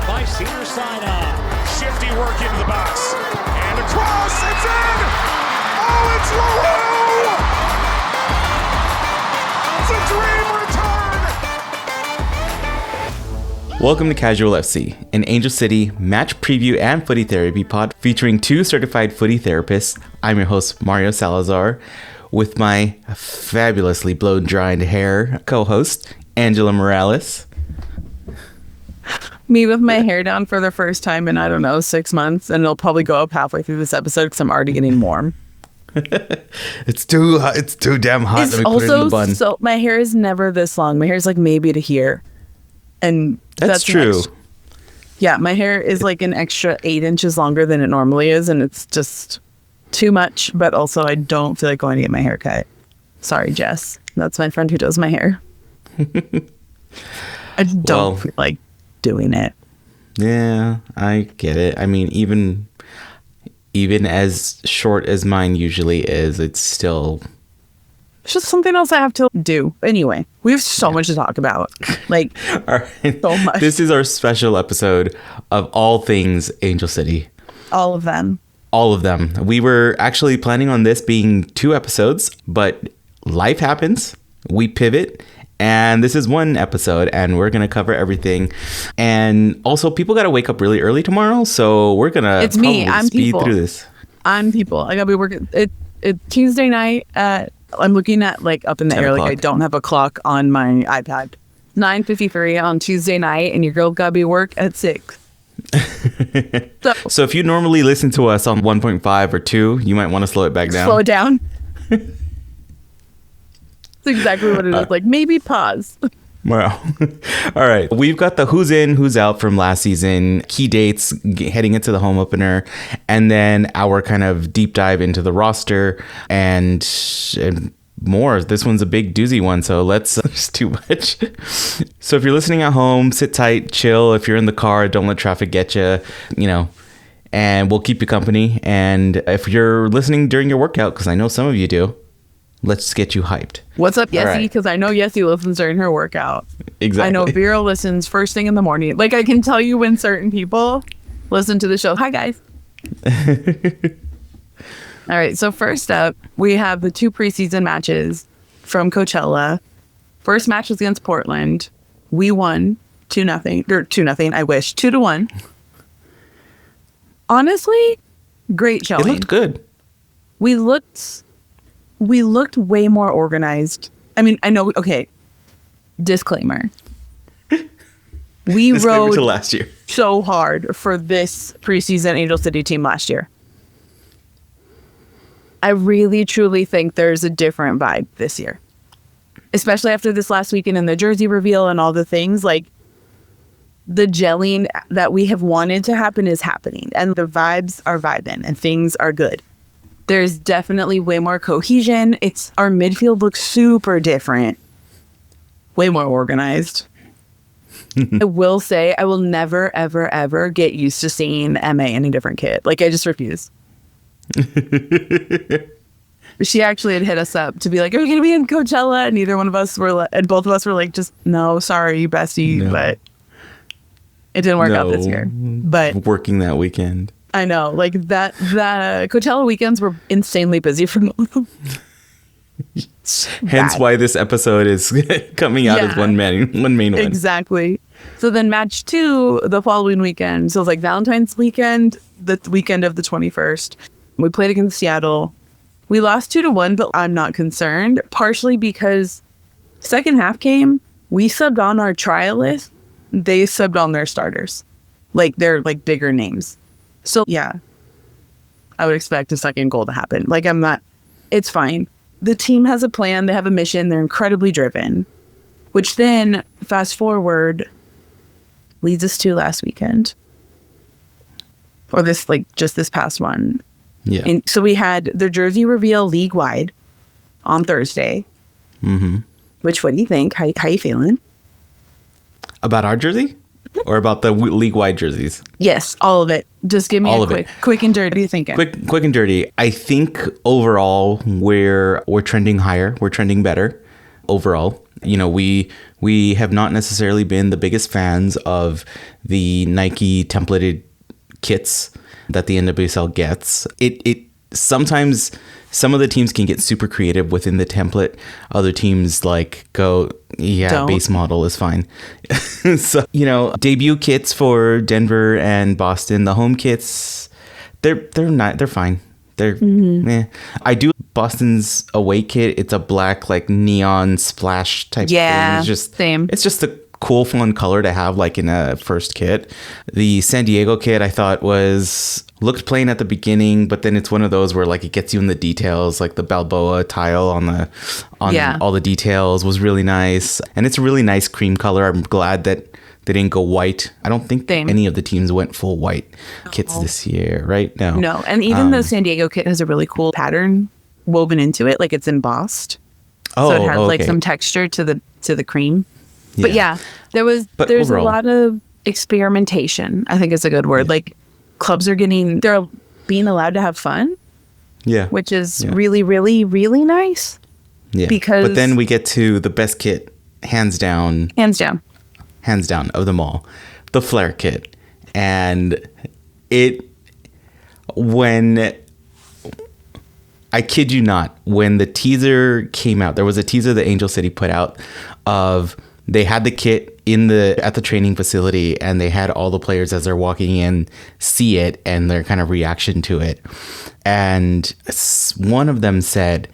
by Cedar Sinai. Shifty work into the box. And across, it's in! Oh, it's LaRue! It's a dream return! Welcome to Casual FC, an Angel City match preview and footy therapy pod featuring two certified footy therapists. I'm your host, Mario Salazar, with my fabulously blow-dried hair co-host, Angela Morales. Me with my hair down for the first time in, 6 months, and it'll probably go up halfway through this episode because I'm already getting warm. It's too hot. It's too damn hot. Let me put it in the bun. So my hair is never this long. My hair is like maybe to here. And that's true. Yeah, my hair is like an extra 8 inches longer than it normally is, and it's just too much, but also I don't feel like going to get my hair cut. Sorry, Jess. That's my friend who does my hair. I don't feel like doing it. Yeah, I get it. I mean, even as short as mine usually is, it's just something else I have to do. Anyway, we have so much to talk about. Like, all right. So much. This is our special episode of all things Angel City. All of them. All of them. We were actually planning on this being 2 episodes, but life happens. We pivot. And this is 1 episode, and we're going to cover everything. And also, people got to wake up really early tomorrow, so we're going to speed through this. I'm people. I got to be working. It's Tuesday night. I'm looking at, like, up in the air, like I don't have a clock on my iPad. 9:53 on Tuesday night, and your girl got to be work at 6. So if you normally listen to us on 1.5 or 2, you might want to slow it back down. Slow it down. That's exactly what it is. Like, maybe pause. Wow. All right. We've got the who's in, who's out from last season, key dates heading into the home opener, and then our kind of deep dive into the roster and more. This one's a big doozy one, so it's too much. So if you're listening at home, sit tight, chill. If you're in the car, don't let traffic get you, and we'll keep you company. And if you're listening during your workout, because I know some of you do, let's get you hyped. What's up, Yessie? Because I know Yessie listens during her workout. Exactly. I know Vera listens first thing in the morning. Like, I can tell you when certain people listen to the show. Hi, guys. All right. So first up, we have the 2 preseason matches from Coachella. First match was against Portland. We won 2-0. Or 2-0. I wish 2-1. Honestly, great showing. It looked good. We looked way more organized. I mean, I know. Okay. Disclaimer. We rode to last year so hard for this preseason Angel City team last year. I really, truly think there's a different vibe this year, especially after this last weekend and the jersey reveal and all the things. Like, the gelling that we have wanted to happen is happening, and the vibes are vibing, and things are good. There's definitely way more cohesion. Our midfield looks super different. Way more organized. I will say I will never, ever, ever get used to seeing Emma in a different kit. Like, I just refuse. She actually had hit us up to be like, are we going to be in Coachella? And neither one of us were, and both of us were like, just, no, sorry, bestie. No. But it didn't work out this year. But working that weekend. I know, like the Coachella weekends were insanely busy for both of them. Hence why this episode is coming out as one main one. Exactly. So then match 2 the following weekend. So it was like Valentine's weekend, the weekend of the 21st. We played against Seattle. We lost 2-1, but I'm not concerned. Partially because second half came, we subbed on our trialists. They subbed on their starters. Like, they're like bigger names. So, yeah, I would expect a second goal to happen. Like, it's fine. The team has a plan. They have a mission. They're incredibly driven, which then, fast forward, leads us to last weekend. Or this past one. Yeah. And so we had the jersey reveal league-wide on Thursday. Mm-hmm. Which, what do you think? How you feeling? About our jersey? Or about the league-wide jerseys? Yes, all of it. Just give me quick and dirty. What are you thinking? Quick and dirty. I think overall we're trending higher. We're trending better overall. we have not necessarily been the biggest fans of the Nike templated kits that the NWSL gets. It sometimes some of the teams can get super creative within the template. Other teams go, Don't. base model is fine. So, debut kits for Denver and Boston, the home kits, they're fine. They're I do Boston's away kit. It's a black neon splash type thing. It's just same. It's just a cool fun color to have in a first kit. The San Diego kit I thought looked plain at the beginning, but then it's one of those where it gets you in the details, the Balboa tile on all the details was really nice, and it's a really nice cream color. I'm glad that they didn't go white. I don't think any of the teams went full white kits this year, right? No, and even the San Diego kit has a really cool pattern woven into it, it's embossed. So it has some texture to the cream. But there's overall, a lot of experimentation, I think is a good word. Clubs they're being allowed to have fun. Yeah. Which is really, really, really nice. Yeah. But then we get to the best kit, hands down of them all, the Flare kit. And I kid you not, when the teaser came out, there was a teaser that Angel City put out of, they had the kit at the training facility, and they had all the players as they're walking in see it and their kind of reaction to it. And one of them said,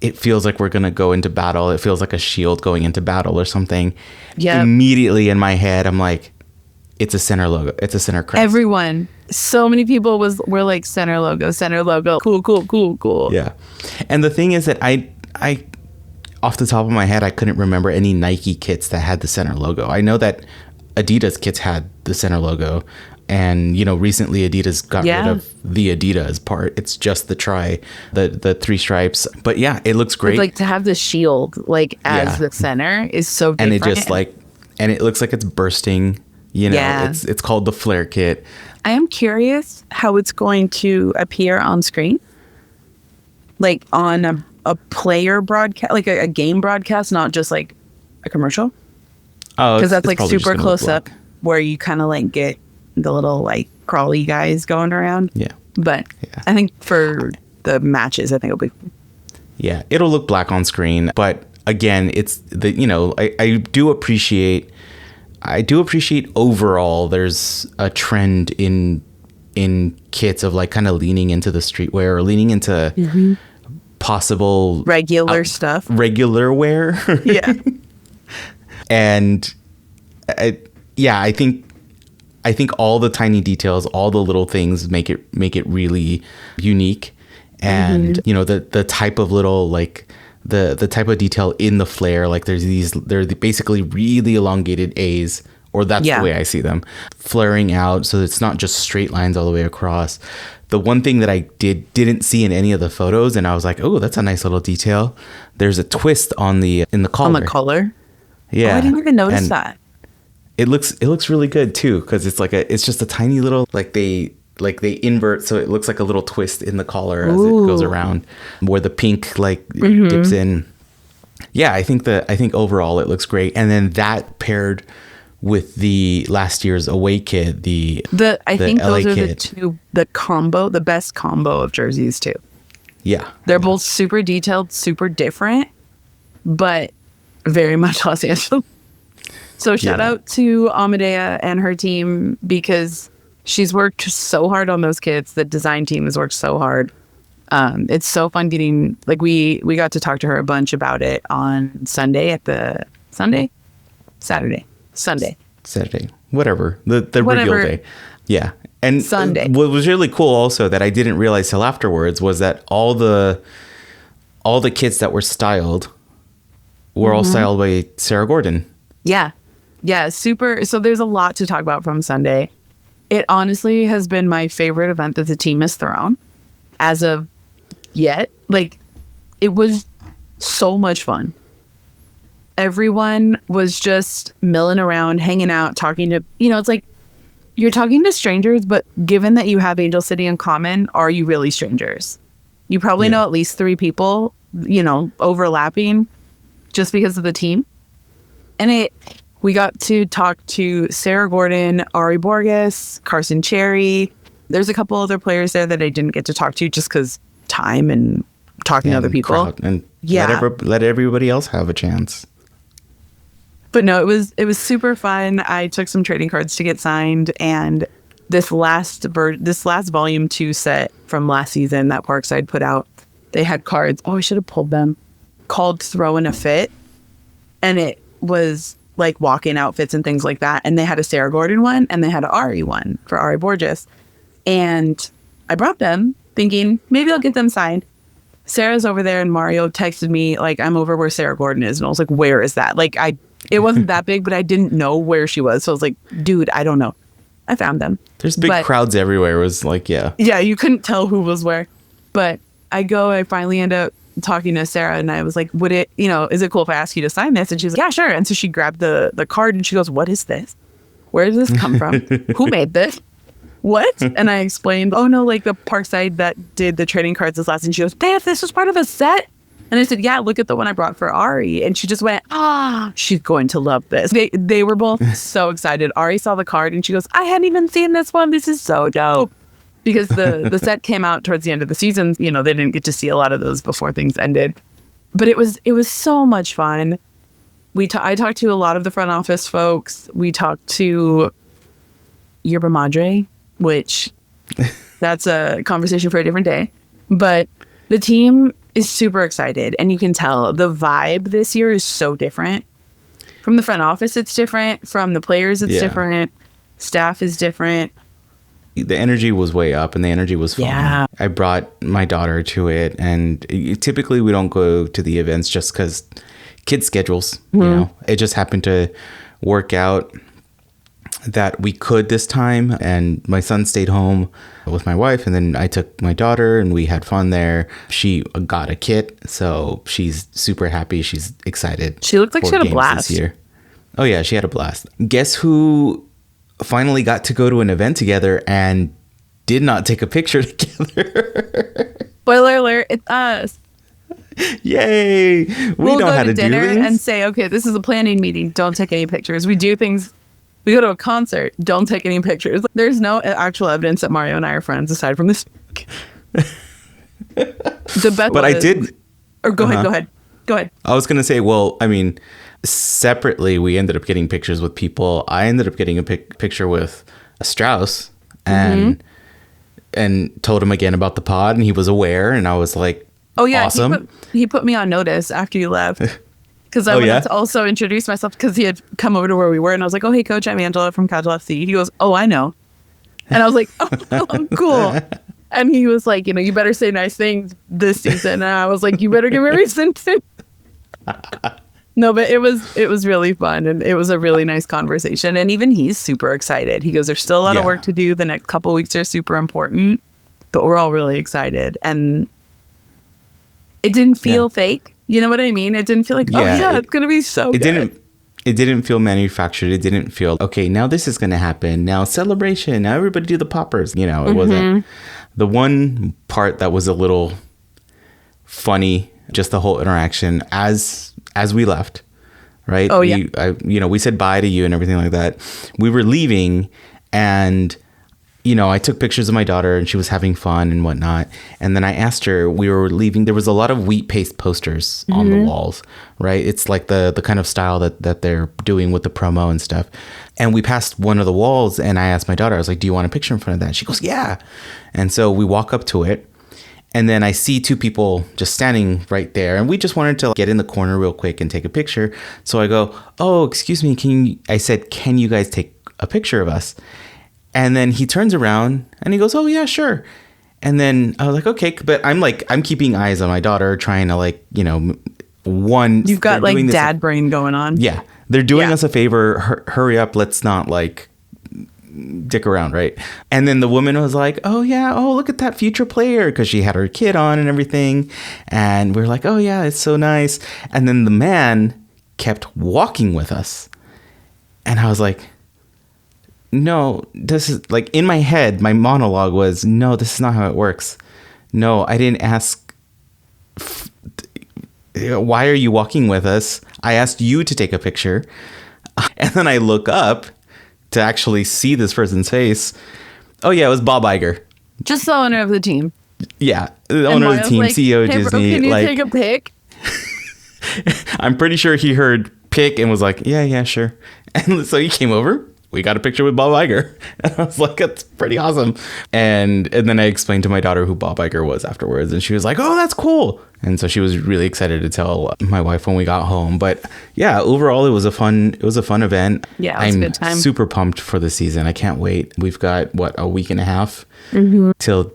it feels like we're going to go into battle. It feels like a shield going into battle or something. Yeah. Immediately in my head, I'm like, it's a center logo. It's a center crest. Everyone, so many people were like, center logo. Cool. Yeah. And the thing is that I off the top of my head, I couldn't remember any Nike kits that had the center logo. I know that Adidas kits had the center logo. And, recently Adidas got rid of the Adidas part. It's just the the three stripes. But yeah, it looks great. But, to have the shield, as the center is so different. And it just and it looks like it's bursting, it's called the Flare kit. I am curious how it's going to appear on screen. On a player broadcast, a game broadcast, not just a commercial. Oh, because that's super close up where you kind of get the little crawly guys going around. Yeah. But I think for the matches, I think it'll be. Yeah, it'll look black on screen, but again, it's I do appreciate overall there's a trend in kits of kind of leaning into the streetwear or leaning into possible regular stuff, regular wear. Yeah. And I think all the tiny details, all the little things make it really unique. And the type of little the type of detail in the flare, they're basically really elongated A's, or that's the way I see them, flaring out, so it's not just straight lines all the way across. The one thing that I didn't see in any of the photos, and I was like, oh, that's a nice little detail. There's a twist in the collar. On the collar? Yeah. Oh, I didn't even notice that. It looks really good too, because it's just a tiny little they invert, so it looks like a little twist in the collar as it goes around, where the pink dips in. Yeah, I think overall it looks great, and then that paired with the last year's away kit, I think those LA are kit. the best combo of jerseys too. Yeah, they're both super detailed, super different, but very much Los Angeles. So shout out to Amadea and her team, because she's worked so hard on those kits. The design team has worked so hard. It's so fun getting we got to talk to her a bunch about it on Sunday Saturday, whatever the reveal day. Yeah. And Sunday. What was really cool also that I didn't realize till afterwards was that all the kits that were styled were all styled by Sarah Gordon. Yeah, super. So there's a lot to talk about from Sunday. It honestly has been my favorite event that the team has thrown as of yet. It was so much fun. Everyone was just milling around, hanging out, talking to, it's you're talking to strangers, but given that you have Angel City in common, are you really strangers? You probably know at least 3 people, overlapping just because of the team. And we got to talk to Sarah Gordon, Ari Borges, Carson Cherry. There's a couple other players there that I didn't get to talk to just because time and talking to other people. And let everybody else have a chance. But no, it was super fun. I took some trading cards to get signed, and this last volume 2 set from last season that Parkside put out, they had cards. Oh, I should have pulled them. Called Throw in a Fit, and it was like walk-in outfits and things like that. And they had a Sarah Gordon one, and they had an Ari one for Ari Borges. And I brought them thinking maybe I'll get them signed. Sarah's over there, and Mario texted me like, I'm over where Sarah Gordon is. And I was like, where is that? Like, it wasn't that big, but I didn't know where she was. So I was like, dude, I don't know. I found them. There's big crowds everywhere. It was like, yeah. Yeah, you couldn't tell who was where. But I finally end up talking to Sarah, and I was like, is it cool if I ask you to sign this? And she's like, yeah, sure. And so she grabbed the card, and she goes, what is this? Where does this come from? Who made this? What? And I explained, oh no, like the Parkside that did the trading cards this last, and she goes, Dave, this was part of a set? And I said, yeah, look at the one I brought for Ari. And she just went, she's going to love this. They were both so excited. Ari saw the card and she goes, I hadn't even seen this one. This is so dope. Because the set came out towards the end of the season. You know, they didn't get to see a lot of those before things ended. But it was so much fun. I talked to a lot of the front office folks. We talked to Yerba Madre, which that's a conversation for a different day. But the team is super excited, and you can tell the vibe this year is so different. From the front office, it's different. From the players, it's different. Staff is different. The energy was way up, and the energy was fun. Yeah. I brought my daughter to it, and typically we don't go to the events just because kids' schedules, you know. It just happened to work out that we could this time, and my son stayed home with my wife, and then I took my daughter and we had fun there. She got a kit, so she's super happy. She's excited. She looked like she had a blast this year. Oh yeah, she had a blast. Guess who finally got to go to an event together and did not take a picture together? Spoiler alert, it's us. Yay! We'll know go how to to dinner do this. and say, okay, this is a planning meeting. Don't take any pictures. We do things. We go to a concert. Don't take any pictures. There's no actual evidence that Mario and I are friends aside from this. The best. But I did. Or go ahead. I was gonna say, well, I mean, separately, we ended up getting pictures with people. I ended up getting a picture with a Strauss, and told him again about the pod, and he was aware, and I was like, oh yeah, awesome. He put me on notice after you left. Because I wanted to also introduce myself, because he had come over to where we were, and I was like, oh, hey, coach, I'm Angela from Casual FC. He goes, oh, I know. And I was like, oh, cool. And he was like, you better say nice things this season. And I was like, you better give me a reason to. No, but it was really fun, and it was a really nice conversation. And even he's super excited. He goes, there's still a lot of work to do. The next couple of weeks are super important, but we're all really excited. And it didn't feel fake. You know what I mean? It didn't feel like, it's going to be so good. It didn't feel manufactured. It didn't feel, okay, now this is going to happen. Now celebration. Now everybody do the poppers. It wasn't. The one part that was a little funny, just the whole interaction as we left, right? Oh, yeah. We said bye to you and everything like that. We were leaving, and I took pictures of my daughter, and she was having fun and whatnot. And then I asked her, we were leaving, there was a lot of wheat paste posters on the walls, right? It's like the kind of style that they're doing with the promo and stuff. And we passed one of the walls, and I asked my daughter, I was like, do you want a picture in front of that? And she goes, yeah. And so we walk up to it, and then I see two people just standing right there, and we just wanted to get in the corner real quick and take a picture. So I go, oh, excuse me, I said, can you guys take a picture of us? And then he turns around and he goes, oh, yeah, sure. And then I was like, okay. But I'm keeping eyes on my daughter, trying to you've got like dad brain going on. Yeah. They're doing us a favor. Hurry up. Let's not dick around. Right. And then the woman was like, oh, yeah. Oh, look at that future player. Because she had her kid on and everything. And we were like, oh, yeah, it's so nice. And then the man kept walking with us. And I was like, no, this is like, in my head, my monologue was, no, this is not how it works. No, I didn't ask. Why are you walking with us? I asked you to take a picture. And then I look up to actually see this person's face. Oh, yeah, it was Bob Iger. Just the owner of the team. Yeah, the owner of the team, CEO of hey, Disney. Bro, can you take a pic? I'm pretty sure he heard pic and was like, yeah, sure. And so he came over. We got a picture with Bob Iger. And I was like, that's pretty awesome. And then I explained to my daughter who Bob Iger was afterwards. And she was like, oh, that's cool. And so she was really excited to tell my wife when we got home. But yeah, overall, it was a fun event. Yeah, it was a good time. I'm super pumped for the season. I can't wait. We've got, a week and a half till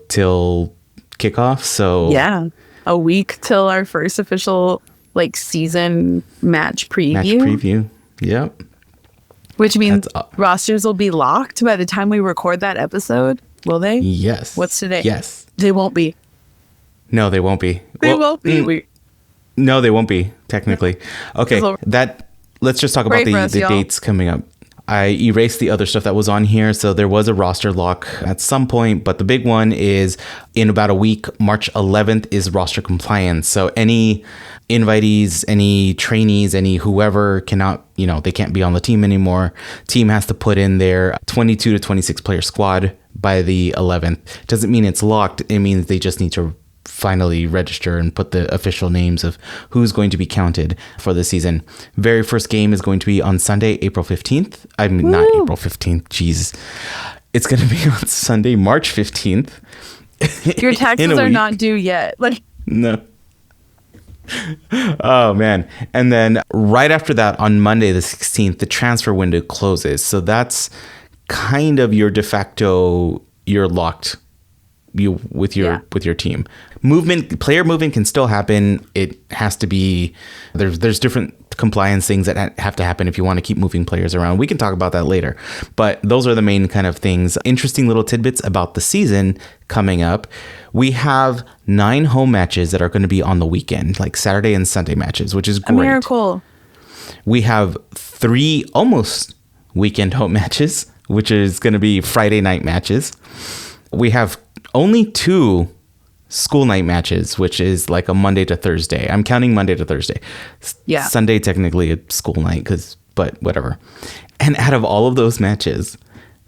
kickoff. So yeah, a week till our first official season match preview. Match preview. Yep. Which means rosters will be locked by the time we record that episode. Will they? Yes. What's today? Yes. They won't be. No, they won't be. They won't be. No, they won't be, technically. Okay, let's just talk about the dates coming up. I erased the other stuff that was on here. So there was a roster lock at some point, but the big one is in about a week, March 11th is roster compliance. So any invitees, any trainees, any whoever cannot, they can't be on the team anymore. Team has to put in their 22 to 26 player squad by the 11th. Doesn't mean it's locked. It means they just need to finally register and put the official names of who's going to be counted for the season. Very first game is going to be on Sunday, April 15th. Not April 15th. Jeez. It's going to be on Sunday, March 15th. Your taxes are not due yet. No. Oh, man. And then right after that, on Monday, the 16th, the transfer window closes. So that's kind of your de facto, you're locked with your team. Player movement can still happen. It has to be, there's different compliance things that have to happen if you want to keep moving players around. We can talk about that later. But those are the main kind of things. Interesting little tidbits about the season coming up. We have 9 home matches that are going to be on the weekend, like Saturday and Sunday matches, which is great. A miracle. We have 3 almost weekend home matches, which is going to be Friday night matches. We have only 2 school night matches, which is like a Monday to Thursday. I'm counting Monday to Thursday. Yeah. Sunday technically a school night, but whatever. And out of all of those matches,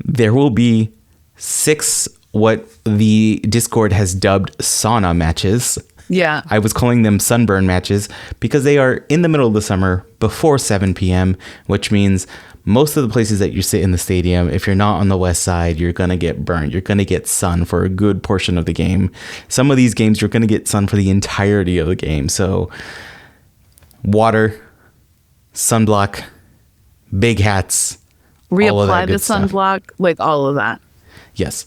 there will be 6 what the Discord has dubbed sauna matches. Yeah. I was calling them sunburn matches because they are in the middle of the summer before 7 p.m., which means most of the places that you sit in the stadium, if you're not on the west side, you're going to get burned. You're going to get sun for a good portion of the game. Some of these games, you're going to get sun for the entirety of the game. So water, sunblock, big hats, reapply the sunblock, all of that. Yes.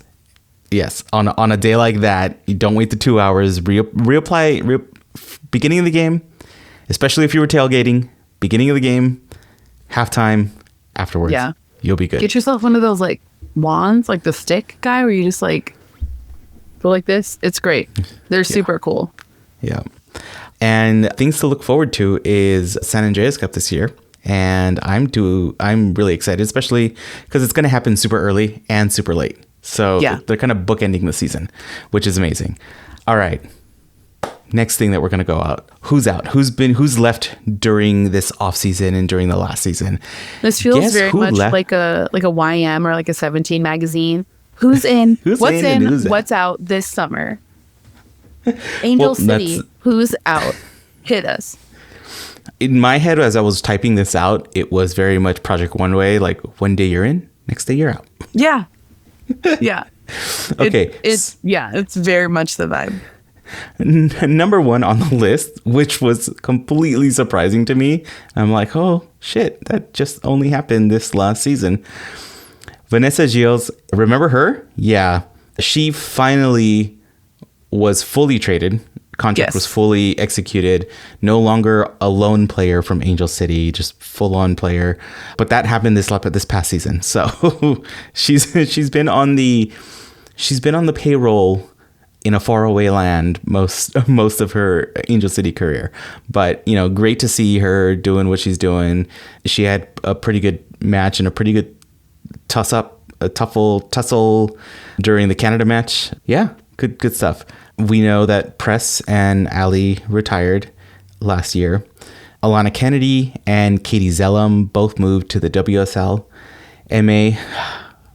On a day like that, you don't wait the 2 hours. Reapply beginning of the game, especially if you were tailgating. Beginning of the game, halftime, afterwards. Yeah, you'll be good. Get yourself one of those wands, the stick guy, where you just go like this. It's great. They're super cool. Yeah. And things to look forward to is San Andreas Cup this year. And I'm really excited, especially because it's going to happen super early and super late. So they're kind of bookending the season, which is amazing. All right. Next thing that we're going to go out. Who's out? Who's left during this off season and during the last season? This feels very much like a YM or a 17 magazine. Who's in? What's out this summer? Angel City. Who's out? Hit us. In my head, as I was typing this out, it was very much Project One Way. One day you're in, next day you're out. Yeah. Yeah. Okay. It's very much the vibe. Number 1 on the list, which was completely surprising to me. I'm like, oh shit, that just only happened this last season. Vanessa Gilles, remember her? Yeah. She finally was fully traded. Contract was fully executed. No longer a lone player from Angel City, just full-on player. But that happened this past season. So she's been on the payroll in a faraway land most of her Angel City career. But great to see her doing what she's doing. She had a pretty good match and a pretty good tussle during the Canada match. Yeah, good stuff. We know that Press and Ali retired last year. Alana Kennedy and Katie Zellum both moved to the WSL. MA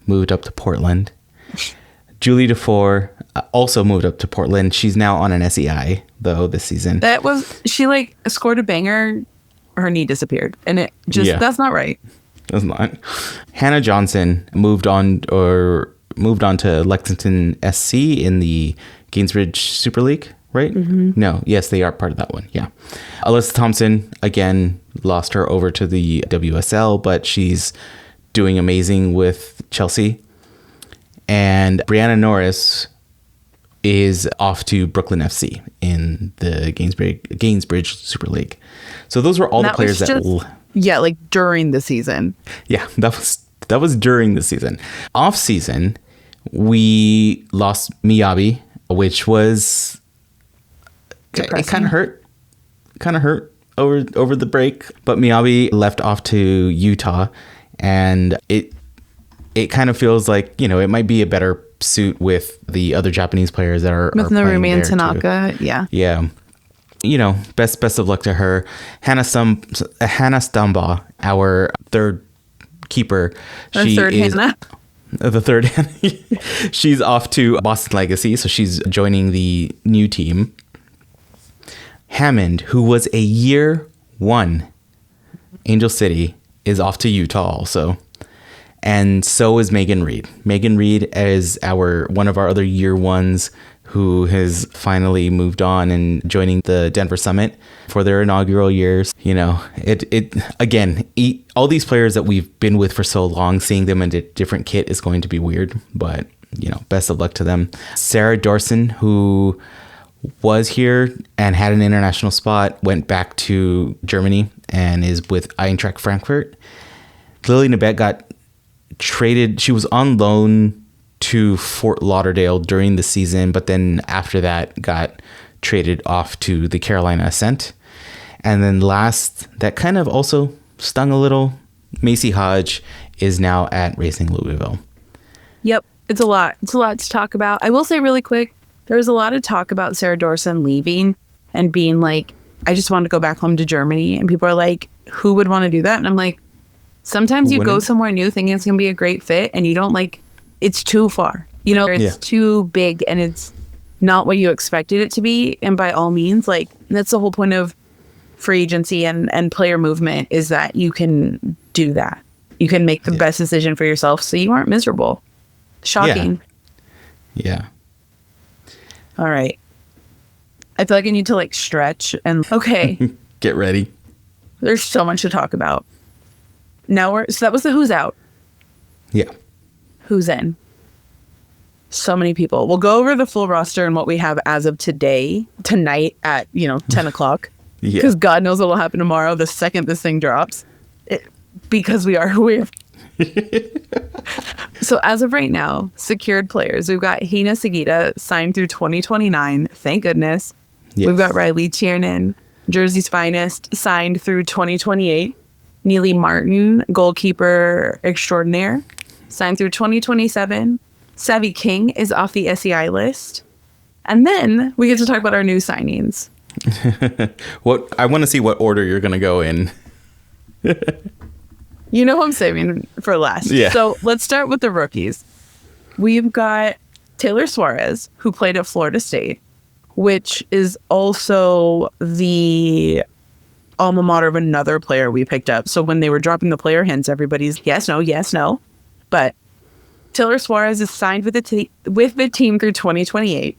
moved up to Portland. Julie DeFore also moved up to Portland. She's now on an SEI, though, this season. She like scored a banger. Her knee disappeared. And that's not right. That's not. Hannah Johnson moved on to Lexington SC in the Gainsbridge Super League, right? Mm-hmm. No, yes, they are part of that one. Yeah. Alyssa Thompson, again, lost her over to the WSL, but she's doing amazing with Chelsea. And Brianna Norris is off to Brooklyn FC in the Gainsbridge Super League. So those were all the players yeah, like during the season. Yeah, that was during the season. Off season, we lost Miyabi, which was depressing. It kind of hurt over the break. But Miyabi left off to Utah, and it kind of feels like, you know, it might be a better suit with the other Japanese players that are Narumi and Tanaka. Yeah. Yeah. You know, best of luck to her. Hannah Stumbaugh, our third keeper. Hannah. The third Hannah. She's off to Boston Legacy, so she's joining the new team. Hammond, who was a year one Angel City, is off to Utah also. And so is Megan Reed. Megan Reed is one of our other year ones who has finally moved on and joining the Denver Summit for their inaugural years. You know, all these players that we've been with for so long, seeing them in a different kit is going to be weird, but, you know, best of luck to them. Sarah Dorson, who was here and had an international spot, went back to Germany and is with Eintracht Frankfurt. Lily Nabet got traded. She was on loan to Fort Lauderdale during the season, but then after that got traded off to the Carolina Ascent. And then last, that kind of also stung a little, Macy Hodge is now at Racing Louisville. Yep, it's a lot to talk about. I will say really quick, there was a lot of talk about Sarah Dorson leaving and being like, I just want to go back home to Germany. And people are like, who would want to do that? And I'm like, sometimes you go somewhere new thinking it's going to be a great fit and you don't it's too far. You know, it's too big and it's not what you expected it to be. And by all means, that's the whole point of free agency and player movement, is that you can do that. You can make the best decision for yourself so you aren't miserable. Shocking. Yeah. All right. I feel like I need to stretch and okay. Get ready. There's so much to talk about. So that was the who's out. Yeah. Who's in? So many people. We'll go over the full roster and what we have as of tonight at 10 o'clock. Because God knows what will happen tomorrow the second this thing drops. Because we are who we are. So as of right now, secured players. We've got Hina Sagita signed through 2029. Thank goodness. Yes. We've got Riley Tiernan, Jersey's finest, signed through 2028. Neely Martin, goalkeeper extraordinaire, signed through 2027. Savvy King is off the SEI list. And then we get to talk about our new signings. I want to see what order you're going to go in. You know who I'm saving for last. Yeah. So let's start with the rookies. We've got Taylor Suarez, who played at Florida State, which is also the alma mater of another player we picked up. So when they were dropping the player hints, everybody's yes, no. But Taylor Suarez is signed with the team through 2028.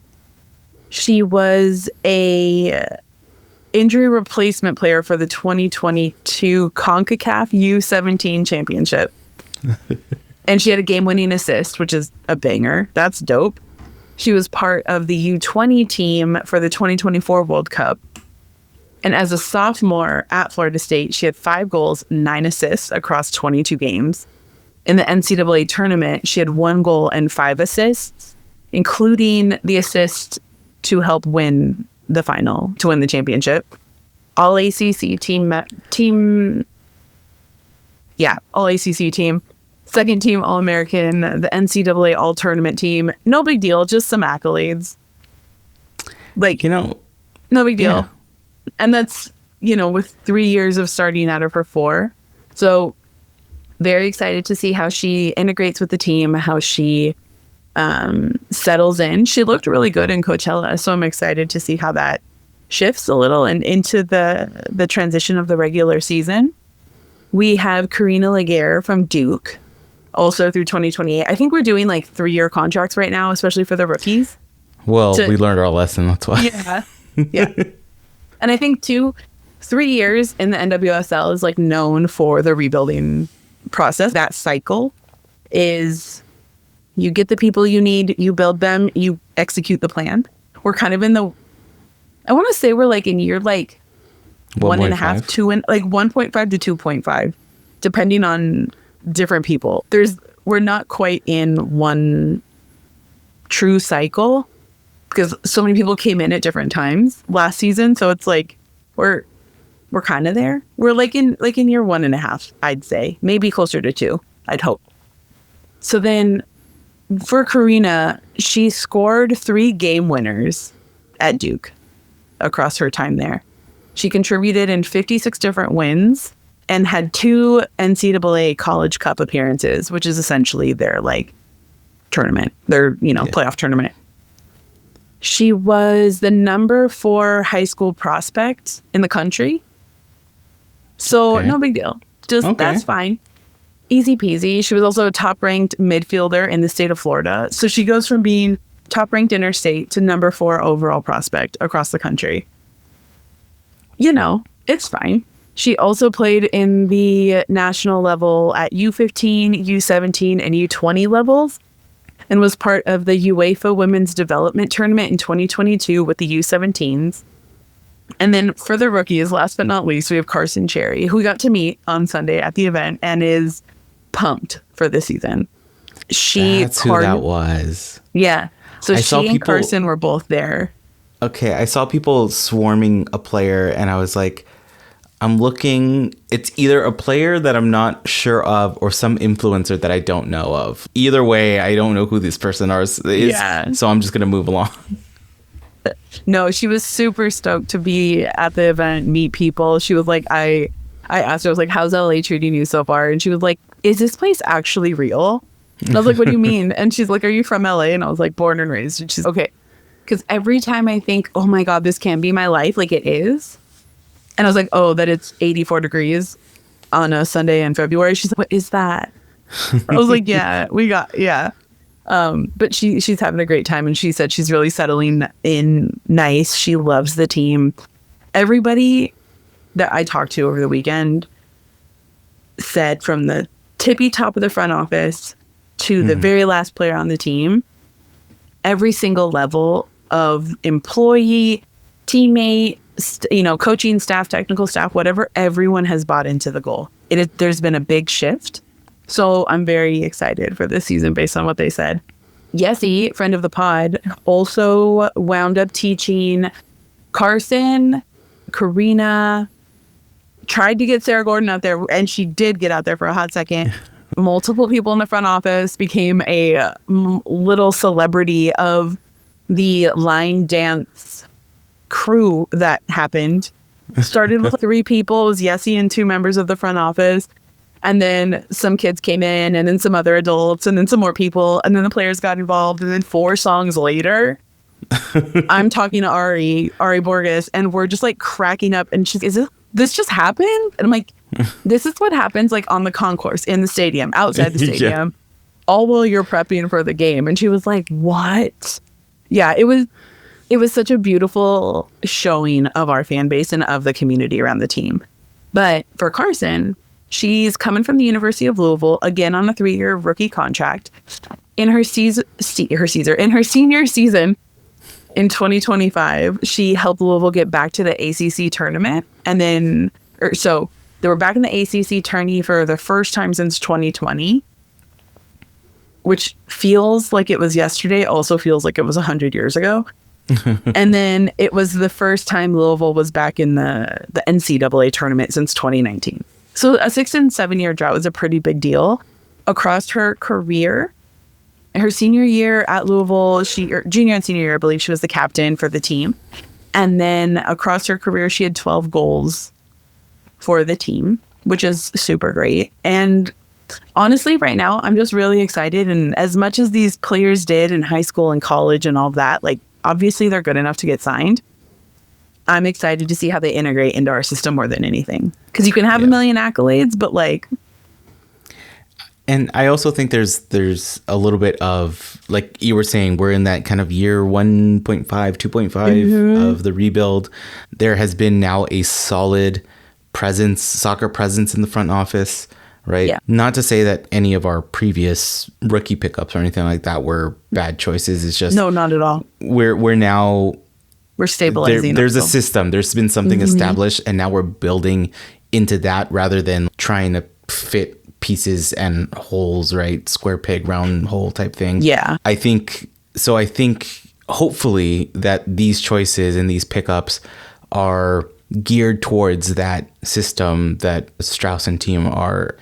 She was a injury replacement player for the 2022 CONCACAF U17 championship. And she had a game-winning assist, which is a banger. That's dope. She was part of the U20 team for the 2024 World Cup. And as a sophomore at Florida State, she had 5 goals, 9 assists across 22 games. In the NCAA tournament, she had 1 goal and 5 assists, including the assist to help win the final, to win the championship. All ACC team. All ACC team. Second team All-American, the NCAA All-Tournament team. No big deal, just some accolades. No big deal. Yeah. And that's, with 3 years of starting out of her 4. So very excited to see how she integrates with the team, how she settles in. She looked really good in Coachella, so I'm excited to see how that shifts a little and into the transition of the regular season. We have Karina Laguerre from Duke, also through 2028. I think we're doing like 3-year contracts right now, especially for the rookies. Well, we learned our lesson, that's why. Yeah. Yeah. And I think 3 years in the NWSL is like known for the rebuilding process. That cycle is you get the people you need, you build them, you execute the plan. We're kind of in I want to say we're like in year like 1.5, 2, and like 1.5 to 2.5, depending on different people. We're not quite in one true cycle because so many people came in at different times last season. So it's like we're kind of there. We're like in year 1.5, I'd say, maybe closer to 2. I'd hope. So then for Karina, she scored 3 game winners at Duke across her time there. She contributed in 56 different wins and had 2 NCAA College Cup appearances, which is essentially their like tournament, their playoff tournament. She was the number 4 high school prospect in the country. So no big deal. That's fine. Easy peasy. She was also a top-ranked midfielder in the state of Florida. So she goes from being top-ranked interstate to number 4 overall prospect across the country. It's fine. She also played in the national level at U15, U17, and U20 levels and was part of the UEFA Women's Development Tournament in 2022 with the U17s. And then for the rookies, last but not least, we have Carson Cherry, who we got to meet on Sunday at the event and is pumped for this season. That's who that was. Yeah. So she and Carson were both there. Okay, I saw people swarming a player and I was like, I'm looking, it's either a player that I'm not sure of or some influencer that I don't know of. Either way, I don't know who this person is, so I'm just going to move along. No, she was super stoked to be at the event, meet people. She was like, I asked her, I was like, how's LA treating you so far? And she was like, is this place actually real? And I was like, what do you mean? And she's like, are you from LA? And I was like, born and raised. And she's okay. Because every time I think, oh my God, this can be my life, like it is. And I was like, oh, that it's 84 degrees on a Sunday in February. She's like, what is that? I was like, yeah. But she's having a great time. And she said she's really settling in nice. She loves the team. Everybody that I talked to over the weekend said from the tippy top of the front office to the very last player on the team, every single level of employee, teammate, coaching staff, technical staff, whatever, everyone has bought into the goal. There's been a big shift. So I'm very excited for this season based on what they said. Yessie, friend of the pod, also wound up teaching Carson, Karina, tried to get Sarah Gordon out there, and she did get out there for a hot second. Multiple people in the front office, became a little celebrity of the line dance crew that happened. Started with 3 people. It was Yessie and 2 members of the front office. And then some kids came in, and then some other adults, and then some more people. And then the players got involved. And then 4 songs later, I'm talking to Ari Borges, and we're just like cracking up. And she's, is this just happened? And I'm like, this is what happens like on the concourse, in the stadium, outside the stadium, all while you're prepping for the game. And she was like, what? Yeah, it was such a beautiful showing of our fan base and of the community around the team. But for Carson, she's coming from the University of Louisville, again on a 3-year rookie contract. In her senior season in 2025, she helped Louisville get back to the ACC tournament. And then, so they were back in the ACC tourney for the first time since 2020, which feels like it was yesterday, also feels like it was 100 years ago. And then it was the first time Louisville was back in the NCAA tournament since 2019. So a 6 and 7 year drought was a pretty big deal across her career. Her senior year at Louisville, junior and senior year, I believe she was the captain for the team. And then across her career, she had 12 goals for the team, which is super great. And honestly, right now, I'm just really excited. And as much as these players did in high school and college and all that, like, obviously they're good enough to get signed. I'm excited to see how they integrate into our system more than anything. Because you can have a million accolades, but like... And I also think there's a little bit of, like you were saying, we're in that kind of year 1.5, 2.5 of the rebuild. There has been now a solid soccer presence in the front office, right? Yeah. Not to say that any of our previous rookie pickups or anything like that were bad choices. It's just... No, not at all. We're now... We're stabilizing. There's a system. There's been something established, and now we're building into that rather than trying to fit pieces and holes, right? Square peg, round hole type thing. Yeah. I think hopefully that these choices and these pickups are geared towards that system that Strauss and team are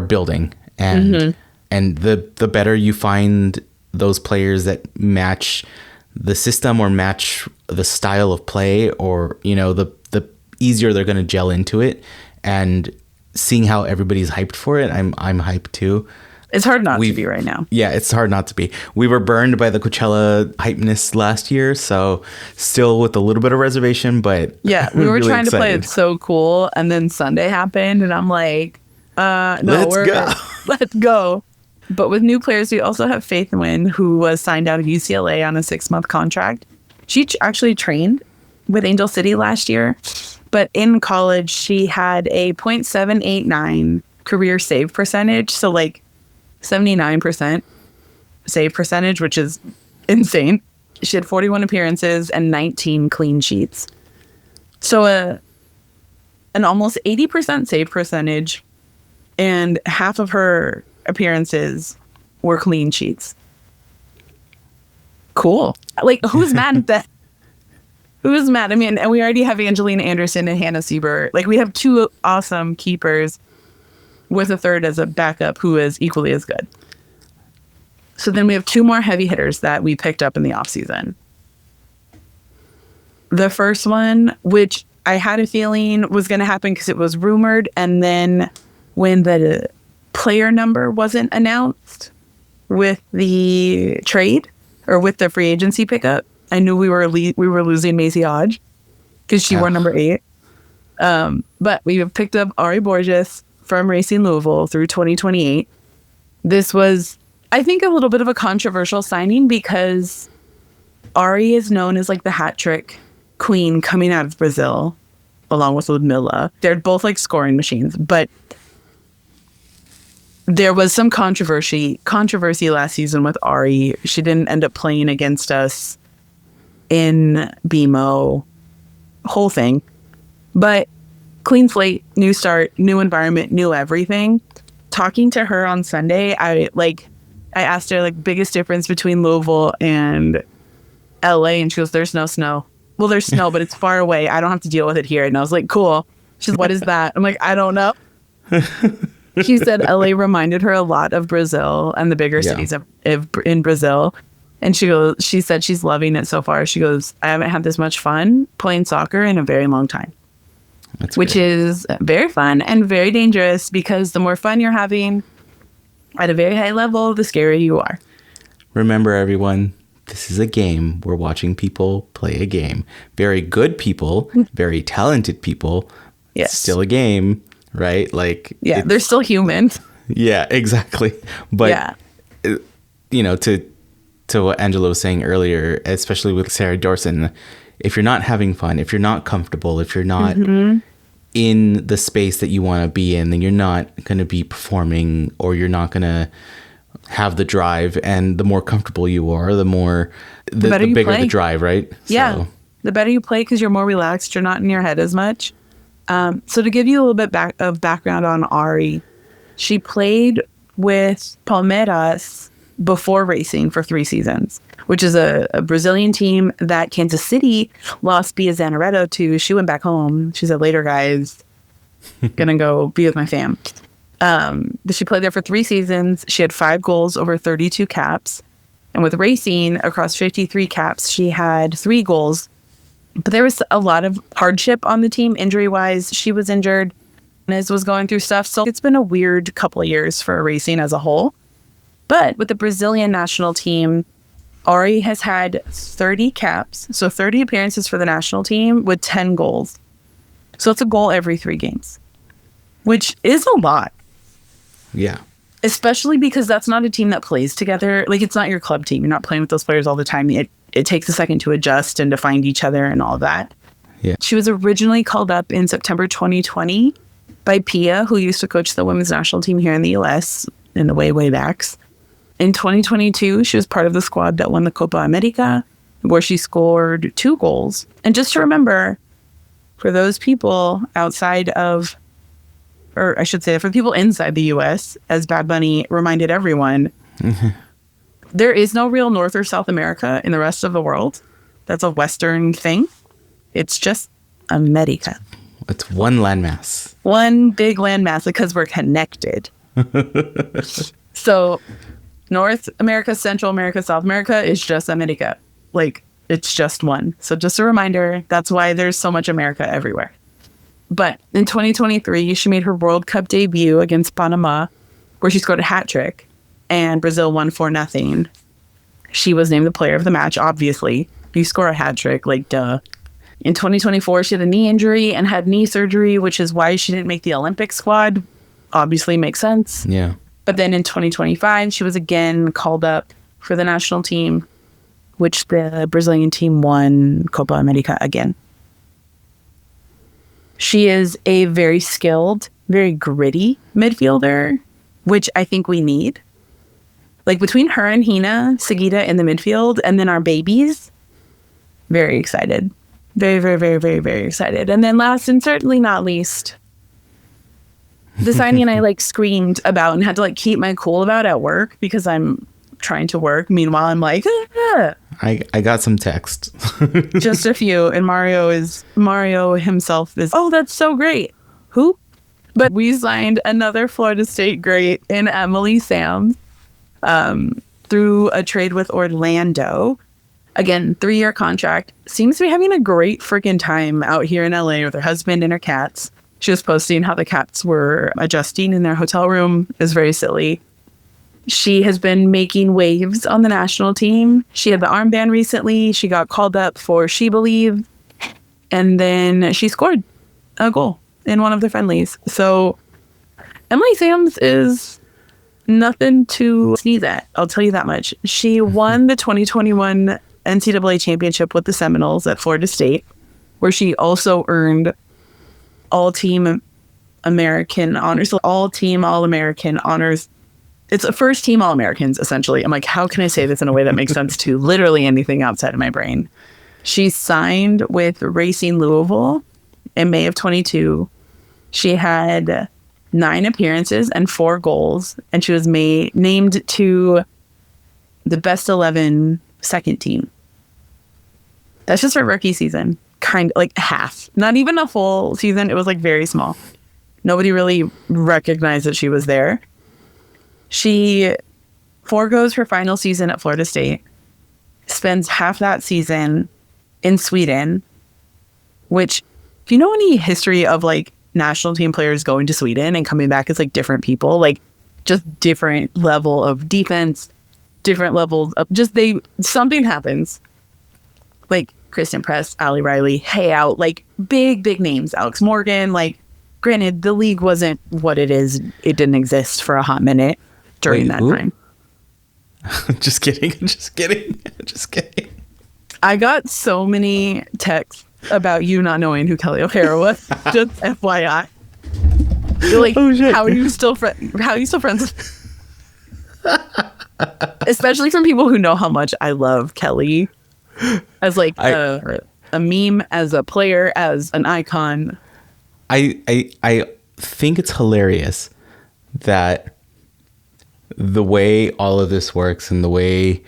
building. And the better you find those players that match the system or match the style of play, or, you know, the easier they're going to gel into it. And seeing how everybody's hyped for it, I'm hyped too. It's hard not to be right now. Yeah, it's hard not to be. We were burned by the Coachella hypeness last year, so still with a little bit of reservation, but yeah, we were really trying to play excited. it so cool, and then Sunday happened, and I'm like, no, Let's go. Let's go. But with new players, we also have Faith Wynn, who was signed out of UCLA on a 6-month contract. She actually trained with Angel City last year. But in college, she had a .789 career save percentage. So like 79% save percentage, which is insane. She had 41 appearances and 19 clean sheets. So an almost 80% save percentage, and half of her appearances were clean sheets. Cool. Like, who's mad at that? Who's mad? I mean, and we already have Angelina Anderson and Hannah Sieber. Like, we have 2 awesome keepers with a third as a backup who is equally as good. So then we have 2 more heavy hitters that we picked up in the offseason. The first one, which I had a feeling was going to happen because it was rumored, and then when the player number wasn't announced with the trade or with the free agency pickup, I knew we were losing Maisie Hodge because she wore number 8. But we have picked up Ari Borges from Racing Louisville through 2028. This was, I think, a little bit of a controversial signing because Ari is known as like the hat trick queen coming out of Brazil, along with Ludmilla. They're both like scoring machines, but there was some controversy last season with Ari. She didn't end up playing against us in BMO, whole thing. But clean slate, new start, new environment, new everything. Talking to her on Sunday, I asked her like biggest difference between Louisville and LA, and she goes, "There's no snow." Well, there's snow, but it's far away. I don't have to deal with it here. And I was like, cool. She's, what is that? I'm like, I don't know. She said LA reminded her a lot of Brazil and the bigger cities in Brazil. And she said she's loving it so far. She goes, I haven't had this much fun playing soccer in a very long time. Which is very fun and very dangerous, because the more fun you're having at a very high level, the scarier you are. Remember, everyone, this is a game. We're watching people play a game. Very good people, very talented people. Yes. Still a game, right? Like, yeah, they're still human. Yeah, exactly. But, you know, to what Angela was saying earlier, especially with Sarah Dorson, if you're not having fun, if you're not comfortable, if you're not in the space that you want to be in, then you're not going to be performing, or you're not going to have the drive. And the more comfortable you are, the bigger the drive, right? Yeah. So. The better you play, because you're more relaxed. You're not in your head as much. So to give you a little bit of background on Ari, she played with Palmeiras before Racing for 3 seasons, which is a Brazilian team that Kansas City lost Bia Zanerato to. She went back home. She said, later, guys, gonna go be with my fam. She played there for 3 seasons. She had 5 goals over 32 caps. And with Racing, across 53 caps, she had 3 goals. But there was a lot of hardship on the team, injury-wise. She was injured. was going through stuff. So it's been a weird couple of years for racing as a whole. But with the Brazilian national team, Ari has had 30 caps, so 30 appearances for the national team with 10 goals. So it's a goal every 3 games, which is a lot. Yeah. Especially because that's not a team that plays together. Like, it's not your club team. You're not playing with those players all the time. It takes a second to adjust and to find each other and all of that. Yeah. She was originally called up in September 2020 by Pia, who used to coach the women's national team here in the US in the way backs. In 2022, she was part of the squad that won the Copa America, where she scored 2 goals. And just to remember, for those people outside of, or I should say, for people inside the US, as Bad Bunny reminded everyone, there is no real North or South America in the rest of the world. That's a Western thing. It's just America. It's one landmass. One big landmass because we're connected. So North America, Central America, South America is just America. Like, it's just one. So just a reminder, that's why there's so much America everywhere. But in 2023, she made her World Cup debut against Panama, where she scored a hat trick, and Brazil won 4-0. She was named the player of the match, obviously. You score a hat trick, like, duh. In 2024, she had a knee injury and had knee surgery, which is why she didn't make the Olympic squad. Obviously makes sense. Yeah. But then in 2025, she was again called up for the national team, which the Brazilian team won Copa America again. She is a very skilled, very gritty midfielder, which I think we need. Like, between her and Hina, Sagita in the midfield, and then our babies, very excited. Very, very, very, very, very excited. And then last and certainly not least, the signing I screamed about and had to keep my cool about at work because I'm trying to work. Meanwhile, I'm like, ah. I got some text. Just a few. And Mario himself is, oh, that's so great. Who? But we signed another Florida State great in Emily Sams through a trade with Orlando. Again, 3-year contract. Seems to be having a great freaking time out here in LA with her husband and her cats. She was posting how the cats were adjusting in their hotel room. It was very silly. She has been making waves on the national team. She had the armband recently. She got called up for She Believe. And then she scored a goal in one of the friendlies. So Emily Sams is nothing to sneeze at. I'll tell you that much. She won the 2021 NCAA championship with the Seminoles at Florida State, where she also earned all-team American honors. So all-team All-American honors. It's a first-team All-Americans, essentially. I'm like, how can I say this in a way that makes sense to literally anything outside of my brain? She signed with Racing Louisville in May of 22. She had 9 appearances and 4 goals, and she was named to the best 11 second team. That's just her rookie season. Kind of half. Not even a full season. It was very small. Nobody really recognized that she was there. She forgoes her final season at Florida State, spends half that season in Sweden, which, if you know any history of national team players going to Sweden and coming back as different people, just different level of defense, different levels of something happens. Kristen Press, Ali Riley, Hey Out, big names, Alex Morgan. Granted, the league wasn't what it is. It didn't exist for a hot minute during that time. Just kidding. I got so many texts about you not knowing who Kelly O'Hara was. Just FYI. You're oh shit. How are you still friends? Especially from people who know how much I love Kelly as a meme, as a player, as an icon. I think it's hilarious that the way all of this works and the way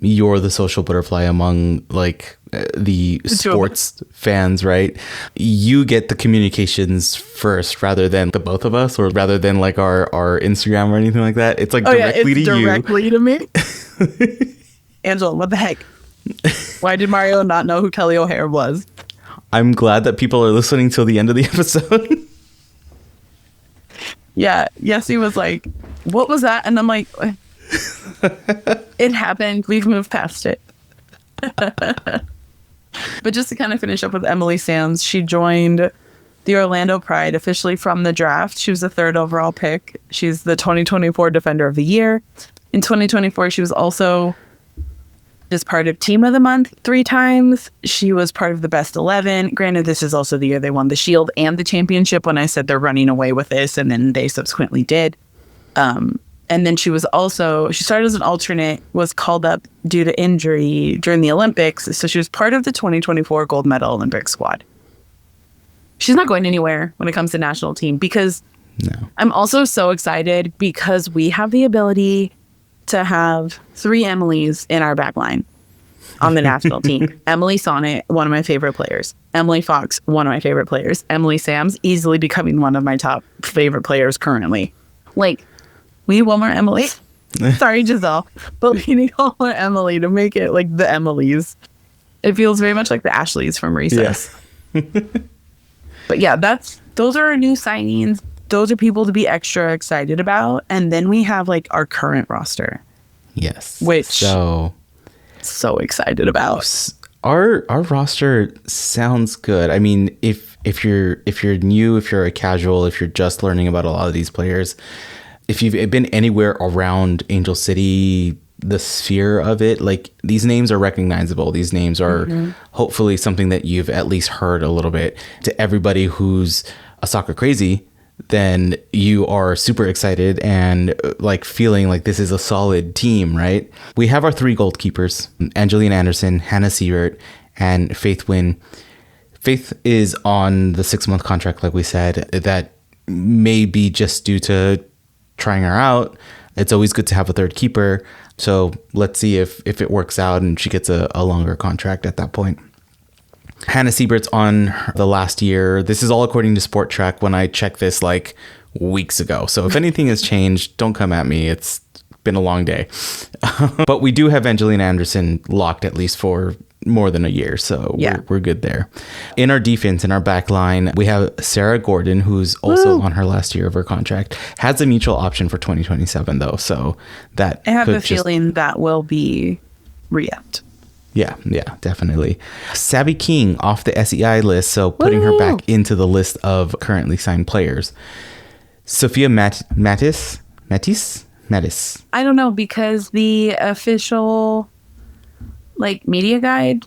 you're the social butterfly among the sports fans, right? You get the communications first rather than the both of us, or rather than our Instagram or anything like that. It's directly to you. Directly to me. Angel, what the heck? Why did Mario not know who Kelly O'Hara was? I'm glad that people are listening till the end of the episode. Yeah. Yessie was like, what was that? And I'm like, it happened. We've moved past it. But just to kind of finish up with Emily Sams, she joined the Orlando Pride officially from the draft. She was the 3rd overall pick. She's the 2024 Defender of the Year. In 2024, she was also just part of Team of the Month 3 times. She was part of the Best 11. Granted, this is also the year they won the Shield and the championship when I said they're running away with this, and then they subsequently did. And then she started as an alternate, was called up due to injury during the Olympics. So she was part of the 2024 gold medal Olympic squad. She's not going anywhere when it comes to national team because I'm also so excited because we have the ability to have 3 Emilys in our back line on the national team. Emily Sonnet, one of my favorite players. Emily Fox, one of my favorite players. Emily Sams, easily becoming one of my top favorite players currently. Like, we need one more Emily. Sorry, Giselle. But we need one more Emily to make it like the Emilys. It feels very much like the Ashleys from Recess. Yeah. But yeah, those are our new signings. Those are people to be extra excited about. And then we have like our current roster. Yes. Which so excited about. Our roster sounds good. I mean, if you're new, if you're a casual, if you're just learning about a lot of these players, if you've been anywhere around Angel City, the sphere of it, like these names are recognizable. These names are hopefully something that you've at least heard a little bit. To everybody who's a soccer crazy, then you are super excited and like feeling like this is a solid team, right? We have our 3 goalkeepers, Angeline Anderson, Hannah Siebert, and Faith Wynn. Faith is on the 6-month contract, like we said, that may be just due to trying her out. It's always good to have a 3rd keeper. So let's see if it works out and she gets a longer contract at that point. Hannah Siebert's on the last year. This is all according to Sport Track when I checked this like weeks ago. So if anything has changed, don't come at me. It's been a long day. But we do have Angelina Anderson locked at least for more than a year. So we're good there. In our defense, in our back line, we have Sarah Gordon, who's also on her last year of her contract. Has a mutual option for 2027 though. So that I have a feeling that will be re-upped. Yeah, definitely. Sabby King off the SEI list, so putting her back into the list of currently signed players. Sophia Mattis. I don't know, because the official media guide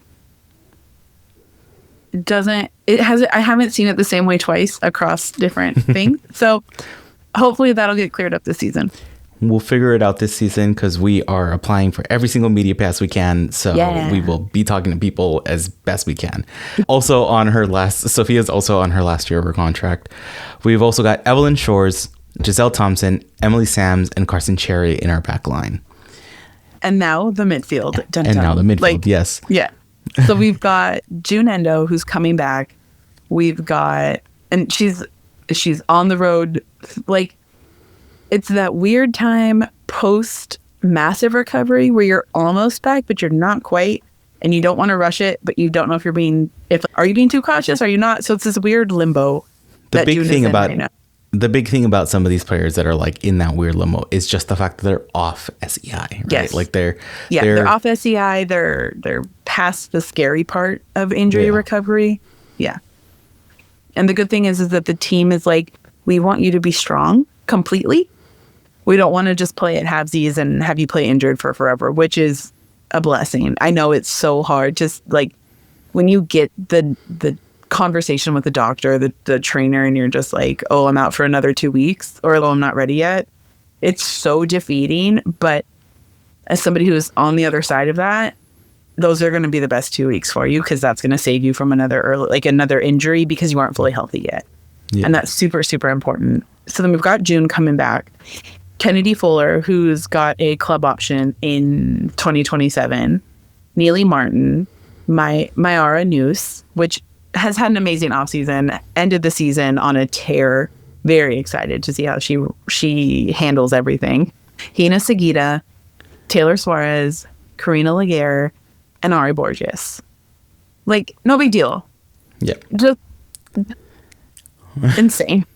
I haven't seen it the same way twice across different things. So hopefully that'll get cleared up this season. We'll figure it out this season because we are applying for every single media pass we can. So we will be talking to people as best we can. Sophia's also on her last year of her contract. We've also got Evelyn Shores, Giselle Thompson, Emily Sams, and Carson Cherry in our back line. And now the midfield. Yes. Yeah. So we've got June Endo, who's coming back. We've got, and she's on the road, it's that weird time post massive recovery where you're almost back, but you're not quite, and you don't want to rush it, but you don't know if are you being too cautious? Are you not? So it's this weird limbo. The big thing about some of these players that are in that weird limbo is just the fact that they're off SEI, right? Yes. They're off SEI. They're past the scary part of injury recovery. Yeah. And the good thing is that the team is we want you to be strong completely. We don't want to just play at halvesies and have you play injured for forever, which is a blessing. I know it's so hard. Just when you get the conversation with the doctor, the trainer, and you're just oh, I'm out for another 2 weeks, or oh, I'm not ready yet. It's so defeating. But as somebody who's on the other side of that, those are going to be the best 2 weeks for you because that's going to save you from another injury because you aren't fully healthy yet. Yeah. And that's super, super important. So then we've got June coming back. Kennedy Fuller, who's got a club option in 2027. Neely Martin, Mayara Noose, which has had an amazing offseason, ended the season on a tear. Very excited to see how she handles everything. Hina Sagita, Taylor Suarez, Karina Laguerre, and Ari Borges. No big deal. Yep. Just insane.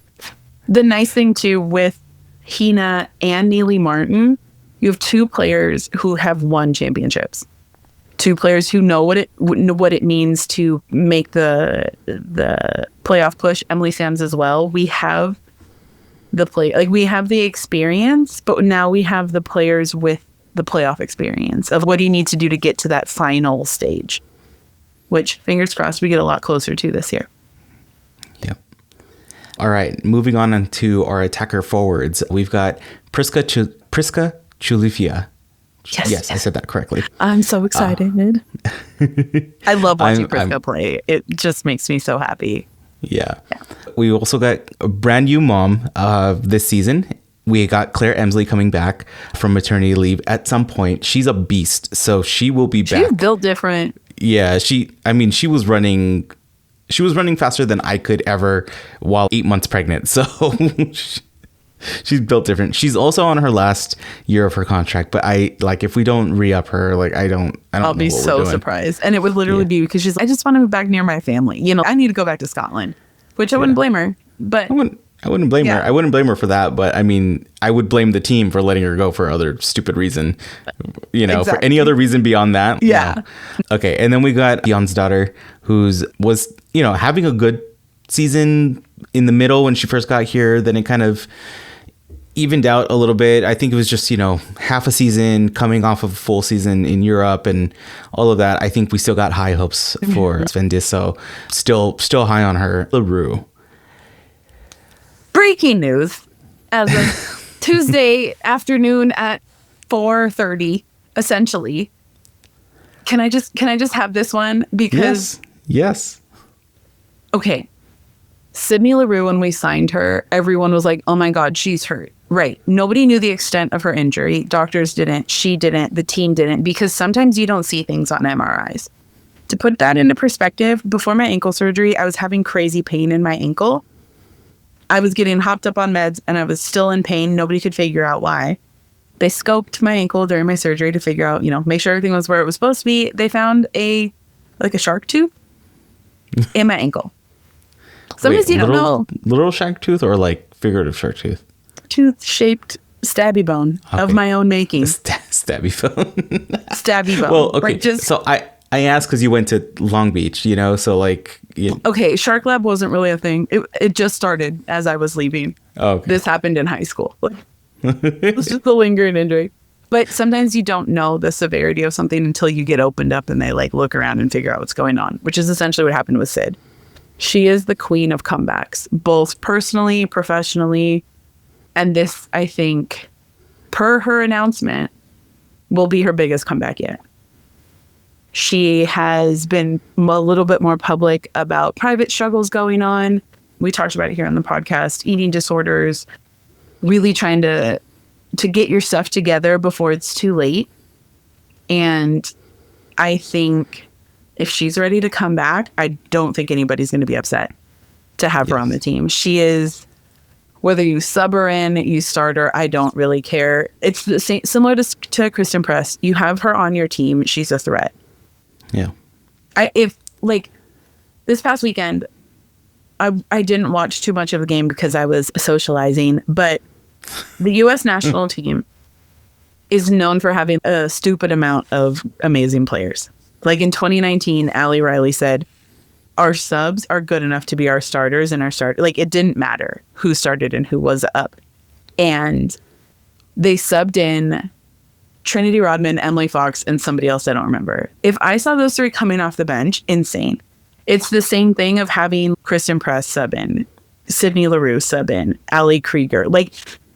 The nice thing too with Hina and Neely Martin, you have two players who have won championships. Two players who know what it means to make the playoff push. Emily Sams as well. We have we have the experience, but now we have the players with the playoff experience of what do you need to do to get to that final stage, which fingers crossed we get a lot closer to this year. Yep. All right, moving on to our attacker forwards. We've got Priska Chulifia. Yes, I said that correctly. I'm so excited. I love watching Priska play. It just makes me so happy. Yeah. We also got a brand new mom this season. We got Claire Emsley coming back from maternity leave at some point. She's a beast, so she will be back. She's built different. Yeah, she was running faster than I could ever while 8 months pregnant. So she's built different. She's also on her last year of her contract, but if we don't re-up her, I'll be so surprised. And it would literally be because I just want to move back near my family. I need to go back to Scotland, which I wouldn't blame her. But I wouldn't blame her. I wouldn't blame her for that. But I mean, I would blame the team for letting her go for other stupid reason. Exactly. For any other reason beyond that. Yeah. No. Okay. And then we got Jan's daughter, was having a good season in the middle when she first got here. Then it kind of evened out a little bit. I think it was just, half a season coming off of a full season in Europe and all of that. I think we still got high hopes for Sven Disso. Still high on her. LaRue. Breaking news as of Tuesday afternoon at 4:30, essentially. Can I just have this one? Because yes. Okay. Sydney LaRue, when we signed her, everyone was like, oh my God, she's hurt. Right. Nobody knew the extent of her injury. Doctors didn't. She didn't. The team didn't. Because sometimes you don't see things on MRIs. To put that into perspective, before my ankle surgery, I was having crazy pain in my ankle. I was getting hopped up on meds and I was still in pain. Nobody could figure out why. They scoped my ankle during my surgery to figure out, make sure everything was where it was supposed to be. They found a shark tooth in my ankle. Sometimes you don't know. Literal shark tooth or figurative shark tooth? Tooth-shaped stabby bone of my own making. Stabby bone. Stabby bone. Well, okay. Right, so I asked because you went to Long Beach, so Okay, Shark Lab wasn't really a thing. It just started as I was leaving. Oh, okay. This happened in high school. It was just a lingering injury. But sometimes you don't know the severity of something until you get opened up and they look around and figure out what's going on, which is essentially what happened with Sid. She is the queen of comebacks, both personally, professionally. And this, I think, per her announcement, will be her biggest comeback yet. She has been a little bit more public about private struggles going on. We talked about it here on the podcast, eating disorders, really trying to get your stuff together before it's too late. And I think if she's ready to come back, I don't think anybody's going to be upset to have her on the team. She is, whether you sub her in, you start her, I don't really care. It's the same, similar to Kristen Press. You have her on your team, she's a threat. Yeah. This past weekend, I didn't watch too much of the game because I was socializing, but the U.S. national team is known for having a stupid amount of amazing players. In 2019, Allie Riley said, our subs are good enough to be our starters and it didn't matter who started and who was up. And they subbed in Trinity Rodman, Emily Fox, and somebody else I don't remember. If I saw those three coming off the bench, insane. It's the same thing of having Kristen Press sub in, Sydney LaRue sub in, Allie Krieger.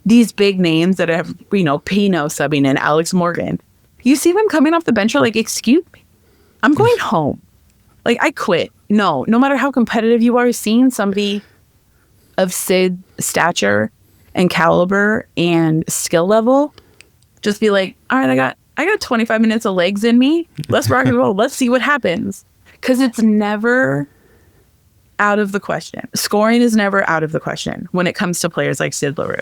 These big names that have, Pino subbing in, Alex Morgan. You see them coming off the bench, you're excuse me, I'm going home. I quit. No matter how competitive you are, seeing somebody of Sid's stature and caliber and skill level, just be all right, I got 25 minutes of legs in me. Let's rock and roll. Let's see what happens. Because it's never out of the question. Scoring is never out of the question when it comes to players like Sid LaRue.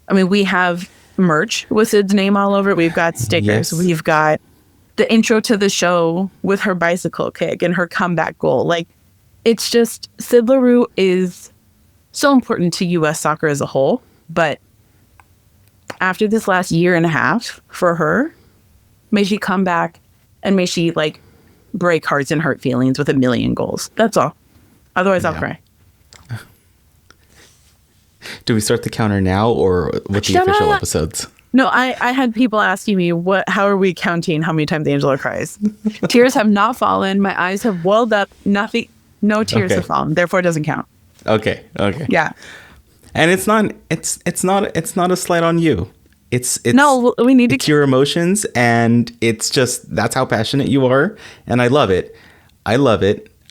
I mean, we have merch with Sid's name all over it. We've got stickers. Yes. We've got the intro to the show with her bicycle kick and her comeback goal. It's just, Sid LaRue is so important to U.S. soccer as a whole. But after this last year and a half for her, may she come back and may she like break hearts and hurt feelings with a million goals. That's all. Otherwise, I'll cry. Do we start the counter now or with the official episodes? No, I had people asking me, how are we counting how many times Angela cries? Tears have not fallen. My eyes have welled up. Nothing, no tears have fallen. Therefore, it doesn't count. Okay. Yeah. And it's not a slight on you. It's no, we need to your emotions, and it's just that's how passionate you are, and I love it.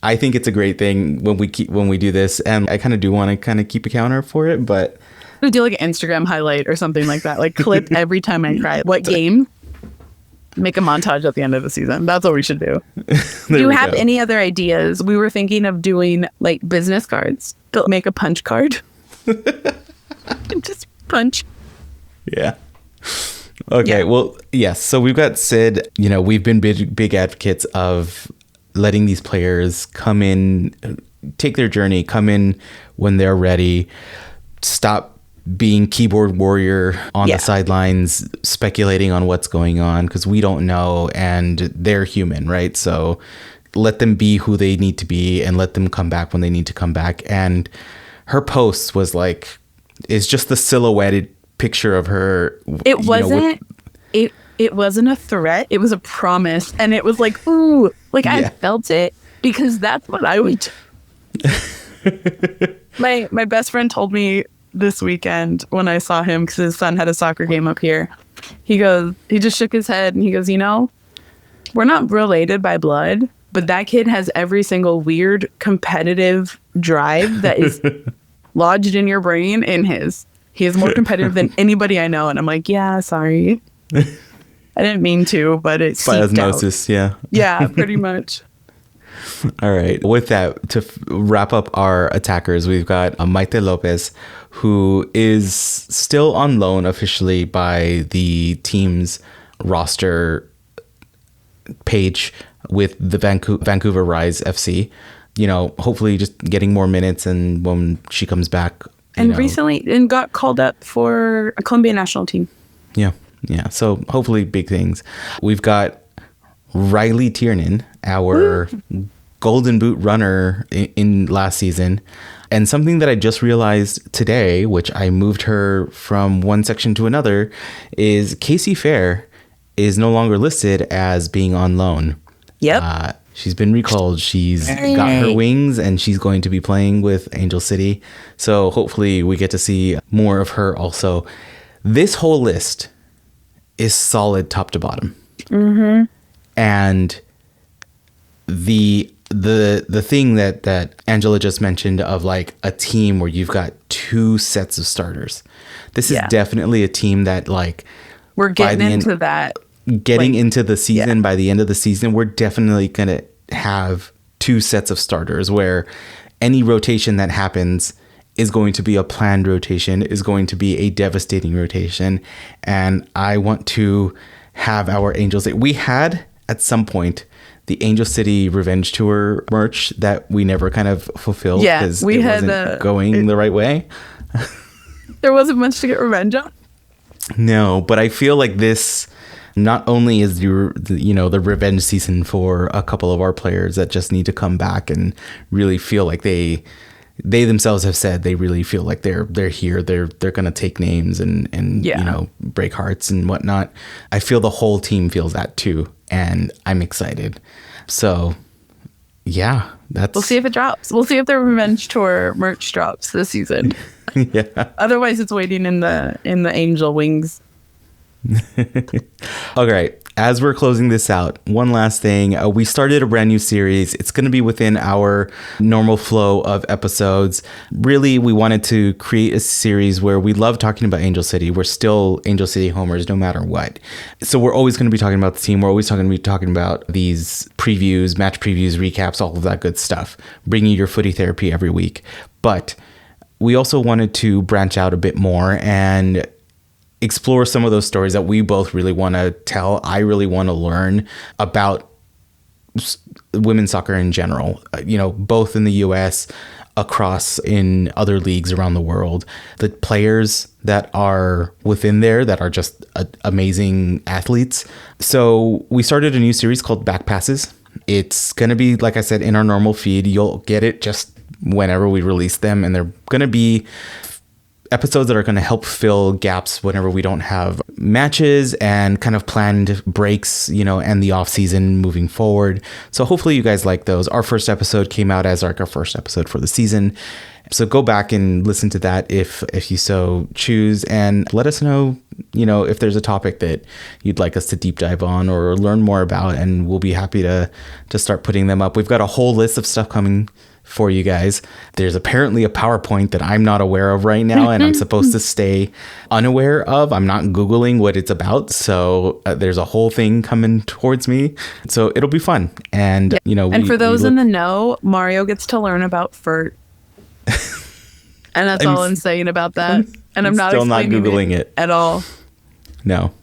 I think it's a great thing when we do this, and I kind of do want to kind of keep a counter for it, but we do like an Instagram highlight or something like that, like clip every time I cry. What game? Make a montage at the end of the season. That's what we should do. Do you have any other ideas? We were thinking of doing like business cards. Make a punch card. Just punch. Yeah. Okay. Yeah. Well, yes. So we've got Sid. You know, we've been big advocates of letting these players come in, take their journey, come in when they're ready, stop being keyboard warrior on the sidelines, speculating on what's going on, because we don't know, and they're human, right? So let them be who they need to be and let them come back when they need to come back. And her post was like, it's just the silhouetted picture of her. It wasn't it wasn't a threat, it was a promise, and it was like, ooh, like I felt it, because that's what I would my best friend told me this weekend when I saw him, because his son had a soccer game up here, he just shook his head and he goes, you know, we're not related by blood, but that kid has every single weird competitive drive that is lodged in your brain in his. He is more competitive than anybody I know. And I'm like, yeah, sorry. I didn't mean to, but it's by osmosis. Yeah. Yeah, pretty much. All right. With that, to wrap up our attackers, we've got Maite Lopez, who is still on loan officially by the team's roster page with the Vancouver Rise FC. You know, hopefully just getting more minutes, and when she comes back. Recently got called up for a Colombian national team. Yeah. So hopefully big things. We've got Riley Tiernan, our Golden Boot runner in last season. And something that I just realized today, which I moved her from one section to another, is Casey Fair is no longer listed as being on loan. Yep. She's been recalled. She's got her wings, and she's going to be playing with Angel City. So hopefully we get to see more of her also. This whole list is solid top to bottom. Mm-hmm. And the thing that Angela just mentioned of like a team where you've got two sets of starters. This is definitely a team that like we're getting into that. Getting into the season, by the end of the season, we're definitely going to have two sets of starters where any rotation that happens is going to be a planned rotation, is going to be a devastating rotation. And I want to have our Angels. We had at some point the Angel City Revenge Tour merch that we never kind of fulfilled because it wasn't going the right way. There wasn't much to get revenge on. No, but I feel like this not only is the revenge season for a couple of our players that just need to come back and really feel like they themselves have said they really feel like they're here, they're gonna take names and you know, break hearts and whatnot. I feel the whole team feels that too, and I'm excited. So yeah, we'll see if it drops. We'll see if the Revenge Tour merch drops this season. Yeah. Otherwise, it's waiting in the Angel wings. All right. As we're closing this out, one last thing. We started a brand new series. It's going to be within our normal flow of episodes. Really, we wanted to create a series where we love talking about Angel City. We're still Angel City homers no matter what. So we're always going to be talking about the team. We're always going to be talking about these previews, match previews, recaps, all of that good stuff. Bringing you your footy therapy every week. But we also wanted to branch out a bit more and explore some of those stories that we both really want to tell. I really want to learn about women's soccer in general, both in the US, across in other leagues around the world. The players that are within there that are just amazing athletes. So we started a new series called Backpasses. It's going to be, like I said, in our normal feed. You'll get it just whenever we release them. And they're going to be episodes that are going to help fill gaps whenever we don't have matches and kind of planned breaks, and the off season moving forward. So hopefully you guys like those. Our first episode came out as like our first episode for the season. So go back and listen to that if you so choose, and let us know, if there's a topic that you'd like us to deep dive on or learn more about, and we'll be happy to start putting them up. We've got a whole list of stuff coming for you guys. There's apparently a PowerPoint that I'm not aware of right now, and I'm supposed to stay unaware of. I'm not Googling what it's about. So there's a whole thing coming towards me. So it'll be fun. And, and for those in the know, Mario gets to learn about FERT. And that's all I'm saying about that. And I'm not still not Googling it at all. No.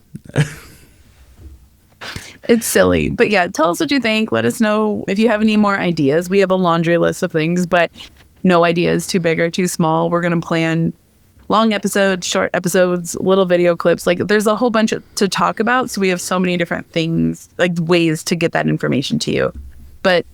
It's silly. But yeah, tell us what you think. Let us know if you have any more ideas. We have a laundry list of things, but no idea is too big or too small. We're going to plan long episodes, short episodes, little video clips. Like there's a whole bunch to talk about. So we have so many different things, like ways to get that information to you. But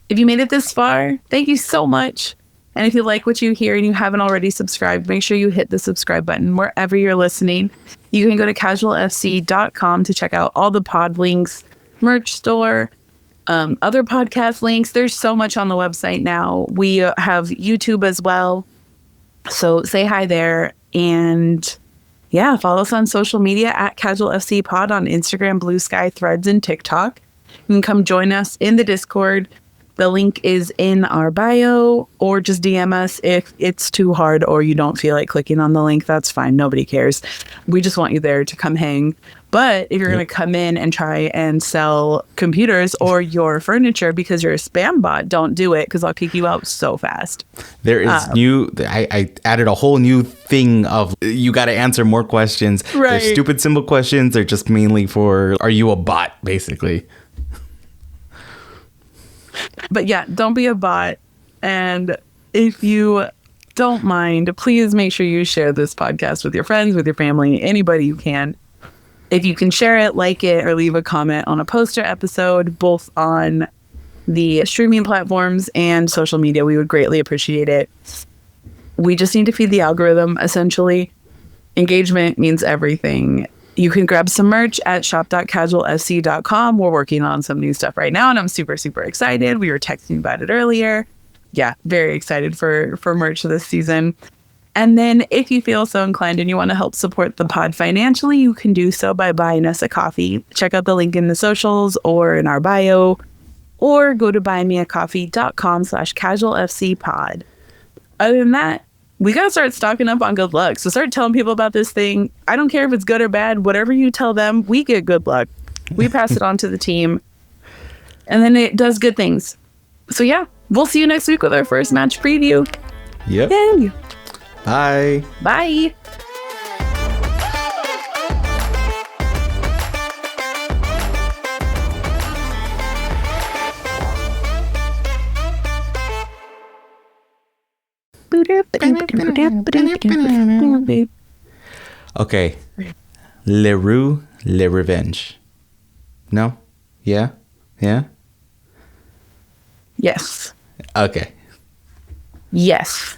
if you made it this far, thank you so much. And if you like what you hear and you haven't already subscribed, make sure you hit the subscribe button wherever you're listening. You can go to casualfc.com to check out all the pod links, merch store, other podcast links. There's so much on the website now. We have YouTube as well. So say hi there. And yeah, follow us on social media at casualfc pod on Instagram, BLUESKY, Threads, and TikTok. You can come join us in the Discord. The link is in our bio, or just DM us if it's too hard or you don't feel like clicking on the link. That's fine. Nobody cares. We just want you there to come hang. But if you're going to come in and try and sell computers or your furniture because you're a spam bot, don't do it, because I'll kick you out so fast. There is I added a whole new thing of you got to answer more questions. Right. They're stupid, simple questions. They're just mainly for, are you a bot, basically? But yeah, don't be a bot. And if you don't mind, please make sure you share this podcast with your friends, with your family, anybody you can. If you can share it, like it, or leave a comment on a poster episode, both on the streaming platforms and social media, we would greatly appreciate it. We just need to feed the algorithm, essentially. Engagement means everything. You can grab some merch at shop.casualfc.com. We're working on some new stuff right now, and I'm super, super excited. We were texting about it earlier. Yeah, very excited for merch this season. And then if you feel so inclined and you want to help support the pod financially, you can do so by buying us a coffee. Check out the link in the socials or in our bio, or go to buymeacoffee.com/casualfcpod. Other than that, we got to start stocking up on good luck. So start telling people about this thing. I don't care if it's good or bad. Whatever you tell them, we get good luck. We pass it on to the team. And then it does good things. So yeah, we'll see you next week with our first match preview. Yep. Yay. Bye. Bye. Okay. Le Roux, Le Revenge. No? Yeah? Yeah? Yes. Okay. Yes.